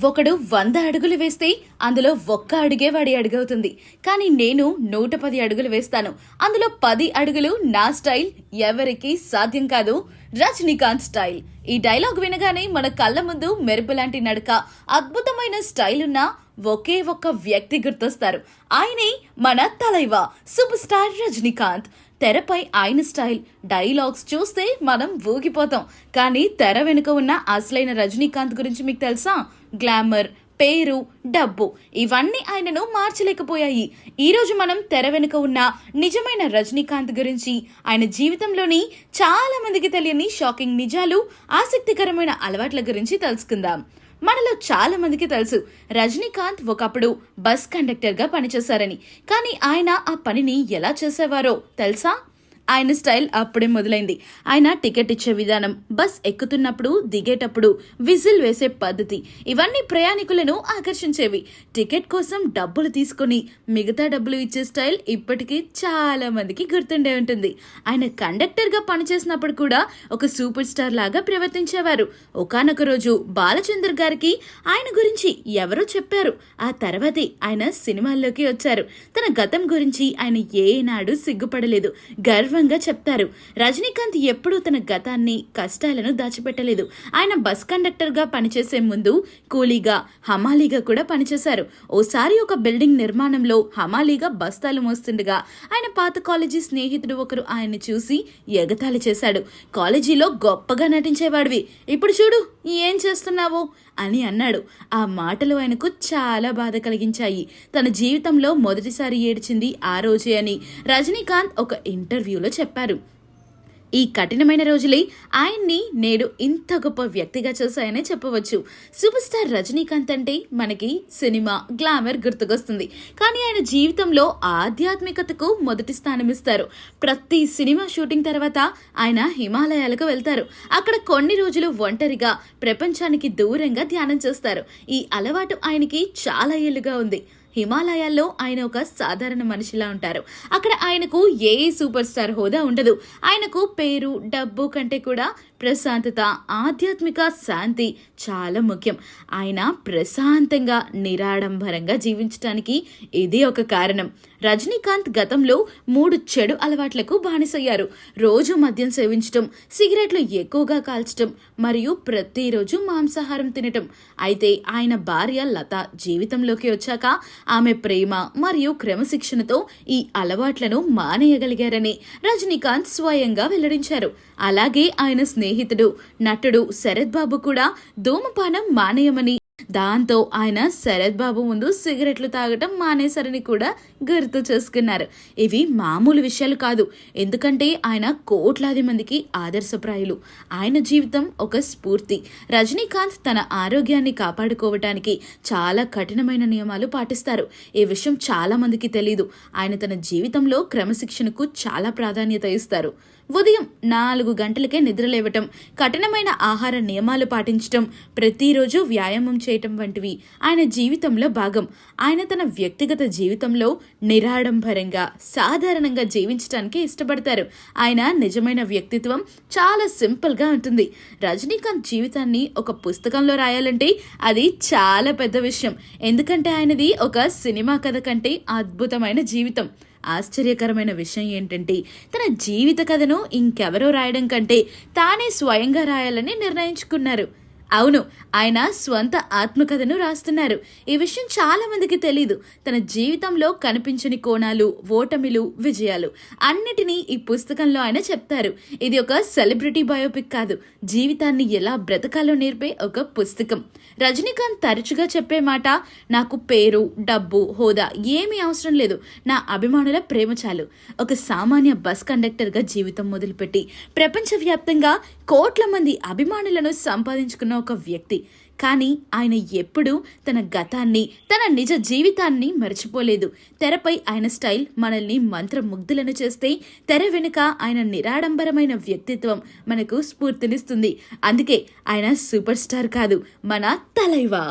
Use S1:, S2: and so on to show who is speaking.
S1: ఒకడు 100 అడుగులు వేస్తే అందులో ఒక్క అడుగే వాడి అడుగవుతుంది. కానీ నేను 110 అడుగులు వేస్తాను. అందులో 10 అడుగులు నా స్టైల్ ఎవరికీ సాధ్యం కాదు. రజనీకాంత్ స్టైల్. ఈ డైలాగ్ వినగానే మన కళ్ళ ముందు మెరుపు లాంటి నడక, అద్భుతమైన స్టైల్ ఉన్న ఒకే ఒక్క వ్యక్తి గుర్తొస్తారు. ఆయనే మన తలైవా సూపర్ స్టార్ రజనీకాంత్. తెరపై ఆయన స్టైల్, డైలాగ్స్ చూస్తే మనం ఊగిపోతాం. కానీ తెర వెనుక ఉన్న అసలైన రజనీకాంత్ గురించి మీకు తెలుసా? గ్లామర్, పేరు, డబ్బు ఇవన్నీ ఆయనను మార్చలేకపోయాయి. ఈరోజు మనం తెర వెనుక ఉన్న నిజమైన రజనీకాంత్ గురించి, ఆయన జీవితంలోని చాలా మందికి తెలియని షాకింగ్ నిజాలు, ఆసక్తికరమైన అలవాట్ల గురించి తెలుసుకుందాం. మనలో చాలా మందికి తెలుసు రజనీకాంత్ ఒకప్పుడు బస్ కండక్టర్గా పనిచేశారని. కానీ ఆయన ఆ పనిని ఎలా చేసేవారో తెలుసా? ఆయన స్టైల్ అప్పుడే మొదలైంది. ఆయన టికెట్ ఇచ్చే విధానం, బస్ ఎక్కుతున్నప్పుడు, దిగేటప్పుడు విజిల్ వేసే పద్ధతి, ఇవన్నీ ప్రయాణికులను ఆకర్షించేవి. టికెట్ కోసం డబ్బులు తీసుకుని మిగతా డబ్బులు ఇచ్చే స్టైల్ ఇప్పటికీ చాలా మందికి గుర్తుండే ఉంటుంది. ఆయన కండక్టర్గా పనిచేసినప్పుడు కూడా ఒక సూపర్ స్టార్ లాగా ప్రవర్తించేవారు. ఒకానొక రోజు బాలచంద్ర గారికి ఆయన గురించి ఎవరో చెప్పారు. ఆ తర్వాతే ఆయన సినిమాల్లోకి వచ్చారు. తన గతం గురించి ఆయన ఏనాడు సిగ్గుపడలేదు, గర్వంగా చెప్తారు. రజనీకాంత్ ఎప్పుడూ తన గతాన్ని, కష్టాలను దాచిపెట్టలేదు. ఆయన బస్ కండక్టర్ గా పనిచేసే ముందు కూలీగా, హమాలీగా కూడా పనిచేశారు. ఓసారి ఒక బిల్డింగ్ నిర్మాణంలో హమాలీగా బస్తాలు మోస్తుండగా ఆయన పాత కాలేజీ స్నేహితుడు ఒకరు ఆయన్ని చూసి ఎగతాళి చేశాడు. కాలేజీలో గొప్పగా నటించేవాడివి, ఇప్పుడు చూడు ఏం చేస్తున్నావో అని అన్నాడు. ఆ మాటలు ఆయనకు చాలా బాధ కలిగించాయి. తన జీవితంలో మొదటిసారి ఏడ్చింది ఆ రోజే అని రజనీకాంత్ ఒక ఇంటర్వ్యూలో చెప్పారు. ఈ కఠినమైన రోజులే ఆయన్ని నేడు ఇంత గొప్ప వ్యక్తిగా చేశాయనే చెప్పవచ్చు. సూపర్ స్టార్ రజనీకాంత్ అంటే మనకి సినిమా, గ్లామర్ గుర్తుకొస్తుంది. కానీ ఆయన జీవితంలో ఆధ్యాత్మికతకు మొదటి స్థానం ఇస్తారు. ప్రతి సినిమా షూటింగ్ తర్వాత ఆయన హిమాలయాలకు వెళ్తారు. అక్కడ కొన్ని రోజులు ఒంటరిగా, ప్రపంచానికి దూరంగా ధ్యానం చేస్తారు. ఈ అలవాటు ఆయనకి చాలా ఏళ్లుగా ఉంది. హిమాలయాల్లో ఆయన ఒక సాధారణ మనిషిలా ఉంటారు. అక్కడ ఆయనకు ఏ సూపర్ స్టార్ హోదా ఉండదు. ఆయనకు పేరు, డబ్బు కంటే కూడా ప్రశాంతత, ఆధ్యాత్మిక శాంతి చాలా ముఖ్యం. ఆయన ప్రశాంతంగా, నిరాడంబరంగా జీవించడానికి ఇది ఒక కారణం. రజనీకాంత్ గతంలో 3 చెడు అలవాట్లకు బానిసయ్యారు. రోజు మద్యం సేవించటం, సిగరెట్లు ఎక్కువగా కాల్చటం మరియు ప్రతిరోజు మాంసాహారం తినటం. అయితే ఆయన భార్య లత జీవితంలోకి వచ్చాక ఆమె ప్రేమ మరియు క్రమశిక్షణతో ఈ అలవాట్లను మానేయగలిగారని రజనీకాంత్ స్వయంగా వెల్లడించారు. అలాగే ఆయన స్నేహితుడు, నటుడు శరత్ బాబు కూడా ధూమపానం మానేయమని, దాంతో ఆయన శరత్ బాబు ముందు సిగరెట్లు తాగటం మానేశారని కూడా గుర్తు చేసుకున్నారు. ఇవి మామూలు విషయాలు కాదు, ఎందుకంటే ఆయన కోట్లాది మందికి ఆదర్శప్రాయులు. ఆయన జీవితం ఒక స్ఫూర్తి. రజనీకాంత్ తన ఆరోగ్యాన్ని కాపాడుకోవటానికి చాలా కఠినమైన నియమాలు పాటిస్తారు. ఈ విషయం చాలా మందికి తెలీదు. ఆయన తన జీవితంలో క్రమశిక్షణకు చాలా ప్రాధాన్యత ఇస్తారు. ఉదయం 4 గంటలకే నిద్రలేవటం, కఠినమైన ఆహార నియమాలు పాటించటం, ప్రతిరోజు వ్యాయామం చేయటం వంటివి ఆయన జీవితంలో భాగం. ఆయన తన వ్యక్తిగత జీవితంలో నిరాడంబరంగా, సాధారణంగా జీవించడానికి ఇష్టపడతారు. ఆయన నిజమైన వ్యక్తిత్వం చాలా సింపుల్గా ఉంటుంది. రజనీకాంత్ జీవితాన్ని ఒక పుస్తకంలో రాయాలంటే అది చాలా పెద్ద విషయం. ఎందుకంటే ఆయనది ఒక సినిమా కథ కంటే అద్భుతమైన జీవితం. ఆశ్చర్యకరమైన విషయం ఏంటంటే తన జీవిత కథను ఇంకెవరో రాయడం కంటే తానే స్వయంగా రాయాలని నిర్ణయించుకున్నారు. అవును, ఆయన స్వంత ఆత్మకథను రాస్తున్నారు. ఈ విషయం చాలా మందికి తెలీదు. తన జీవితంలో కనిపించని కోణాలు, ఓటమిలు, విజయాలు అన్నిటినీ ఈ పుస్తకంలో ఆయన చెప్తారు. ఇది ఒక సెలబ్రిటీ బయోపిక్ కాదు, జీవితాన్ని ఎలా బ్రతకాలో నేర్పే ఒక పుస్తకం. రజనీకాంత్ తరచుగా చెప్పే మాట, నాకు పేరు, డబ్బు, హోదా ఏమీ అవసరం లేదు, నా అభిమానుల ప్రేమ చాలు. ఒక సామాన్య బస్ కండక్టర్గా జీవితం మొదలుపెట్టి ప్రపంచవ్యాప్తంగా కోట్ల మంది అభిమానులను సంపాదించుకున్న ఒక వ్యక్తి. కానీ ఆయన ఎప్పుడూ తన గతాన్ని, తన నిజ జీవితాన్ని మర్చిపోలేదు. తెరపై ఆయన స్టైల్ మనల్ని మంత్రముగ్ధులను చేస్తే, తెర వెనుక ఆయన నిరాడంబరమైన వ్యక్తిత్వం మనకు స్ఫూర్తినిస్తుంది. అందుకే ఆయన సూపర్ స్టార్ కాదు, మన తలైవా.